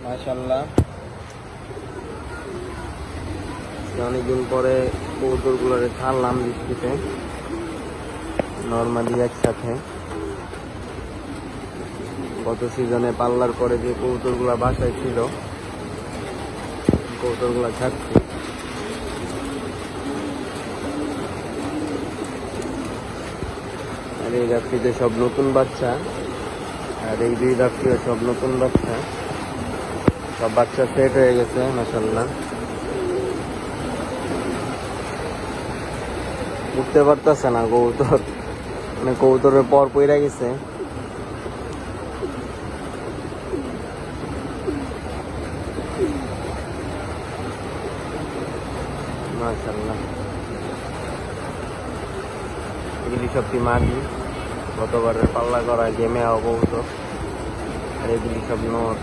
মাশাআল্লাহ অনেকদিন পরে কবুতরগুলোরে ছাড়লাম বৃষ্টিতে নরমালি একসাথে। গত সিজনে পাল্লার পরে যে কবুতরগুলা বাসায় ছিল কবুতরগুলা ছাড়ছি। আর এই রাত্রিতে সব নতুন বাচ্চা, আর এই দুই রাত্রিও সব নতুন বাচ্চা, সব বাচ্চা সেট হয়ে গেছে মাশাআল্লাহ। উঠতে পারতেছে না কবুতর, মানে কবুতরের পর পইরা গেছে। মাশাআল্লাহ এগুলি সবটি মাদি, গতবারের পাল্লা করা গেমে কবুতর, আর এগুলি সব নর।